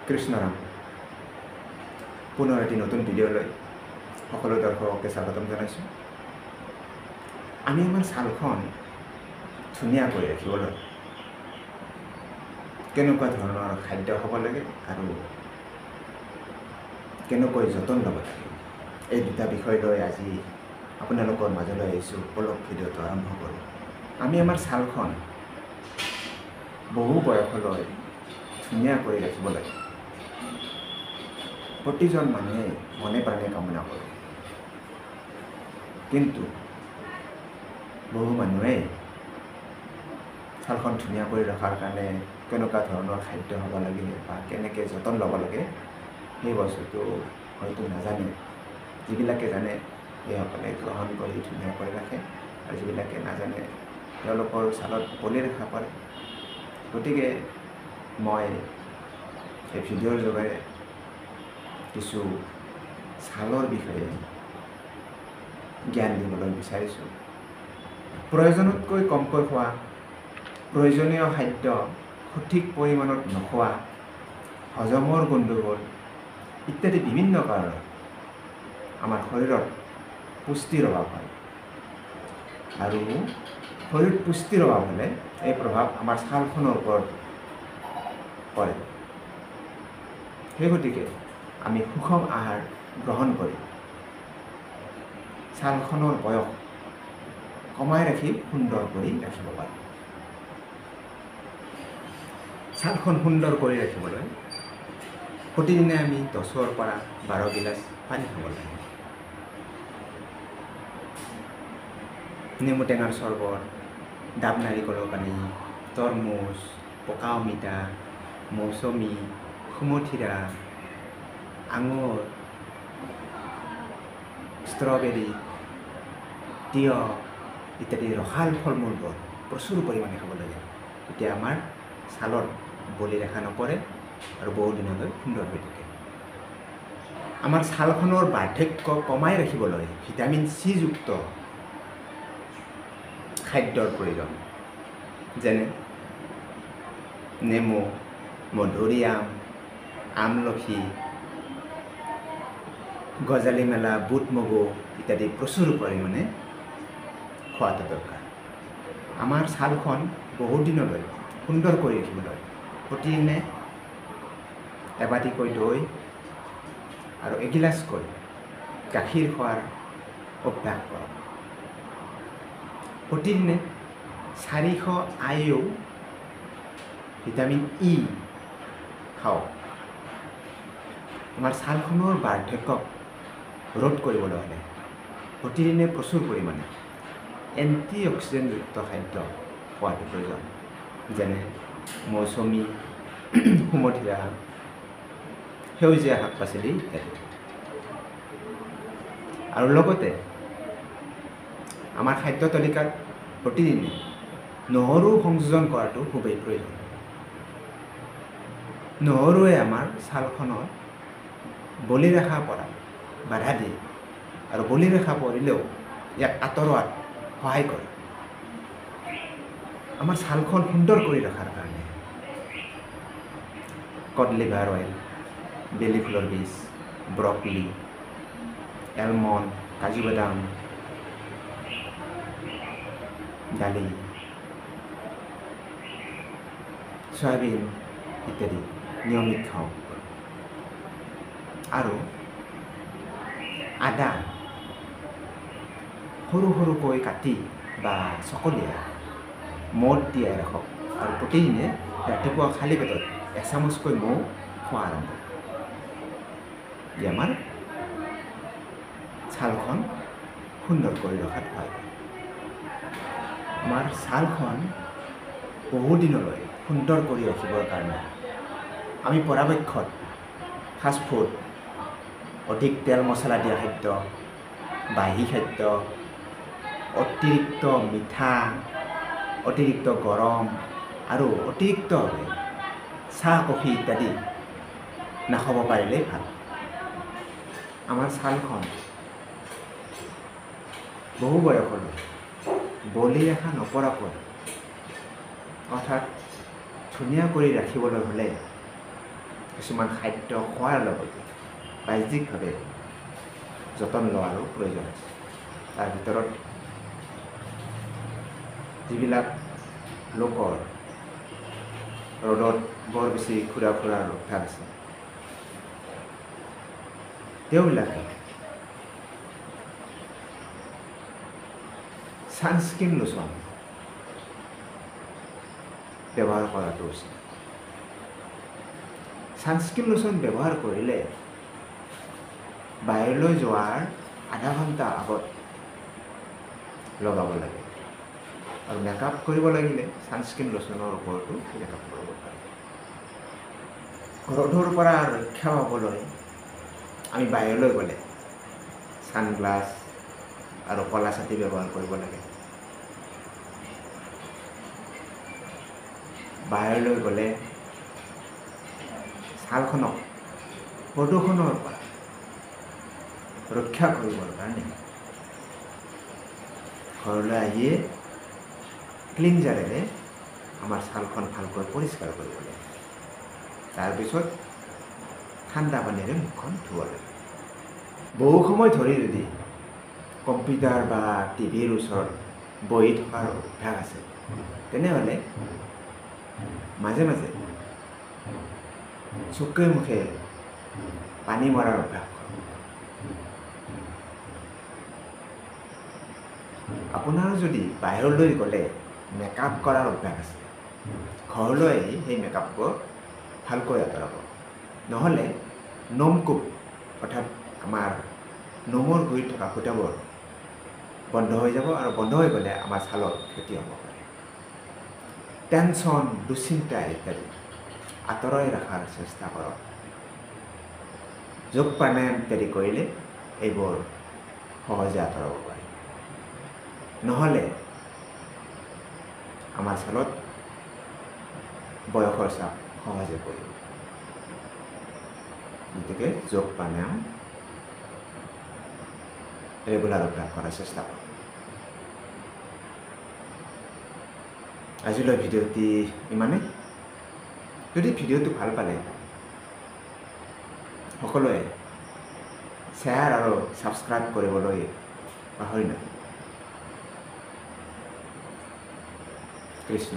কৃষ্ণৰাম পুনৰ এটি নতুন ভিডিঅ'লৈ সকলো দৰ্শককে স্বাগতম জনাইছোঁ। আমি আমাৰ ছালখন ধুনীয়া কৰি ৰাখিবলৈ কেনেকুৱা ধৰণৰ খাদ্য খাব লাগে আৰু কেনেকৈ যতন ল'ব লাগে, এই দুটা বিষয় লৈ আজি আপোনালোকৰ মাজলৈ আহিছোঁ। অলপ ভিডিঅ'টো আৰম্ভ কৰোঁ। আমি আমাৰ ছালখন বহু বয়সলৈ ধুনীয়া কৰি ৰাখিব লাগে। প্ৰতিজন মানুহে মনে প্ৰাণে কামনা কৰে, কিন্তু বহু মানুহে ছালখন ধুনীয়া কৰি ৰখাৰ কাৰণে কেনেকুৱা ধৰণৰ খাদ্য খাব লাগে বা কেনেকৈ যতন ল'ব লাগে সেই বস্তুটো হয়তো নাজানে। যিবিলাকে জানে সেইসকলে গ্ৰহণ কৰি ধুনীয়া কৰি ৰাখে, আৰু যিবিলাকে নাজানে তেওঁলোকৰ ছালত বলি ৰেখা পৰে। গতিকে মই এই ভিডিঅ'ৰ যোগেৰে কিছু ছালৰ বিষয়ে জ্ঞান দিবলৈ বিচাৰিছোঁ। প্ৰয়োজনতকৈ কমকৈ খোৱা, প্ৰয়োজনীয় খাদ্য সঠিক পৰিমাণত নোখোৱা, হজমৰ গণ্ডগোল ইত্যাদি বিভিন্ন কাৰণত আমাৰ শৰীৰত পুষ্টিৰ অভাৱ হয়, আৰু শৰীৰত পুষ্টিৰ অভাৱ হ'লে এই প্ৰভাৱ আমাৰ ছালখনৰ ওপৰত পৰে। সেই গতিকে আমি সুষম আহাৰ গ্ৰহণ কৰি ছালখনৰ বয়স কমাই ৰাখি সুন্দৰ কৰি ৰাখিব পাৰোঁ। ছালখন সুন্দৰ কৰি ৰাখিবলৈ প্ৰতিদিনে আমি 10ৰ পৰা 12 গিলাচ পানী খাব লাগে। নেমু টেঙাৰ চৰ্বত, ডাব নাৰিকলৰ পানী, তৰমুজ, পকা অমিতা, মৌচুমী, সুমথিৰা, আঙুৰ, ষ্ট্ৰবেৰী, তিয়ঁহ ইত্যাদি ৰসাল ফল মূলবোৰ প্ৰচুৰ পৰিমাণে খাব লাগে। তেতিয়া আমাৰ ছালত বলি ৰেখা নপৰে আৰু বহু দিনলৈ সুন্দৰ হৈ থাকে। আমাৰ ছালখনৰ বাৰ্ধক্য কমাই ৰাখিবলৈ ভিটামিন চি যুক্ত খাদ্যৰ প্ৰয়োজন, যেনে নেমু, মধুৰিআম, আমলখি, গজালি মেলা, বুট মগু ইত্যাদি প্ৰচুৰ পৰিমাণে খোৱাটো দৰকাৰ। আমাৰ ছালখন বহু দিনলৈ সুন্দৰ কৰি ৰাখিবলৈ প্ৰতিদিনে এবাটিকৈ দৈ আৰু এগিলাচকৈ গাখীৰ খোৱাৰ অভ্যাস কৰক। প্ৰতিদিনে 400 IU ভিটামিন ই খাওক। আমাৰ ছালখনৰ বাৰ্ধক্যক ৰোধ কৰিবলৈ হ'লে প্ৰতিদিনে প্ৰচুৰ পৰিমাণে এণ্টি অক্সিডেণ্টযুক্ত খাদ্য খোৱাটো প্ৰয়োজন, যেনে মৌচুমী, সুমথিৰা, সেউজীয়া শাক পাচলি ইত্যাদি। আৰু লগতে আমাৰ খাদ্য তালিকাত প্ৰতিদিনে নহৰু সংযোজন কৰাটো খুবেই প্ৰয়োজন। নহৰুৱে আমাৰ ছালখনৰ বলি ৰেখা পৰা বাধা দিয়ে, আৰু বলি ৰেখা পৰিলেও ইয়াক আঁতৰোৱাত সহায় কৰে। আমাৰ ছালখন সুন্দৰ কৰি ৰখাৰ কাৰণে কড লিভাৰ অইল, বেলি ফুলৰ বীজ, ব্ৰকলি, এলমণ্ড, কাজু বাদাম, দালি, চয়াবিন ইত্যাদি নিয়মিত খাওঁ। আৰু আদা সৰু সৰুকৈ কাটি বা চকলিয়াই মদ তিয়াই ৰাখক, আৰু প্ৰতিদিনে ৰাতিপুৱা খালী পেটত 1 চামুচকৈ মৌ খোৱা আৰম্ভ কৰক। ই আমাৰ ছালখন সুন্দৰ কৰি ৰখাত সহায় কৰে। আমাৰ ছালখন বহু দিনলৈ সুন্দৰ কৰি ৰাখিবৰ কাৰণে আমি পৰাপক্ষত ফাষ্টফুড, অধিক তেল মছলা দিয়া খাদ্য, বাহি খাদ্য, অতিৰিক্ত মিঠা, অতিৰিক্ত গৰম আৰু অতিৰিক্তভাৱে চাহ কফি ইত্যাদি নাখাব পাৰিলেই ভাল। আমাৰ ছালখন বহু বয়সলৈ বলি ৰেখা নপৰাকৈ, অৰ্থাৎ ধুনীয়া কৰি ৰাখিবলৈ হ'লে কিছুমান খাদ্য খোৱাৰ লগতে বাহ্যিকভাৱে যতন লোৱাৰো প্ৰয়োজন আছে। তাৰ ভিতৰত যিবিলাক লোকৰ ৰ'দত বৰ বেছি ঘূৰা ফুৰাৰ অভ্যাস আছে, তেওঁবিলাকে ছানস্ক্ৰীন লোচন ব্যৱহাৰ কৰাটো উচিত। ছানস্ক্ৰীন লোচন ব্যৱহাৰ কৰিলে বাহিৰলৈ যোৱাৰ আধা ঘণ্টা আগত লগাব লাগে, আৰু মেকআপ কৰিব লাগিলে ছানস্ক্ৰীন লোচনৰ ওপৰতো মেকআপ কৰিব পাৰে। ৰ'দৰ পৰা ৰক্ষা পাবলৈ আমি বাহিৰলৈ গ'লে ছানগ্লাছ আৰু কলা ছাতি ব্যৱহাৰ কৰিব লাগে। বাহিৰলৈ গ'লে ছালখনক প্ৰদূষণৰ পৰা ৰক্ষা কৰিবৰ কাৰণে ঘৰলৈ আহিয়ে ক্লিনজাৰেৰে আমাৰ ছালখন ভালকৈ পৰিষ্কাৰ কৰিব লাগে। তাৰপিছত ঠাণ্ডা পানীৰে মুখখন ধুব লাগে। বহু সময় ধৰি যদি কম্পিউটাৰ বা টিভিৰ ওচৰত বহি থকাৰ অভ্যাস আছে, তেনেহ'লে মাজে মাজে চকুৱে মুখে পানী মৰাৰ অভ্যাস কৰক। আপোনাৰ যদি বাহিৰলৈ গ'লে মেকআপ কৰাৰ অভ্যাস আছে, ঘৰলৈ আহি সেই মেকআপবোৰ ভালকৈ আঁতৰাব। নহ'লে নোমকূপ অৰ্থাৎ আমাৰ নোমৰ গুৰিত থকা ফুটাবোৰ বন্ধ হৈ যাব, আৰু বন্ধ হৈ গ'লে আমাৰ ছালৰ ক্ষতি হ'ব পাৰে। টেনশ্যন, দুশ্চিন্তা ইত্যাদি আঁতৰাই ৰখাৰ চেষ্টা কৰক। যোগ প্ৰাণায়াম ইত্যাদি কৰিলে এইবোৰ সহজে আঁতৰাব পাৰি। নহ'লে আমাৰ ছালত বয়সৰ চাপ সহজে পৰিব। গতিকে যোগ প্ৰাণায়াম ৰেগুলাৰ অভ্যাস কৰাৰ চেষ্টা কৰক। আজিলৈ ভিডিঅ'টি ইমানেই। যদি ভিডিঅ'টো ভাল পালে সকলোৱে শ্বেয়াৰ আৰু ছাবস্ক্ৰাইব কৰিবলৈ পাহৰি নাযাব। কৃষ্ণ।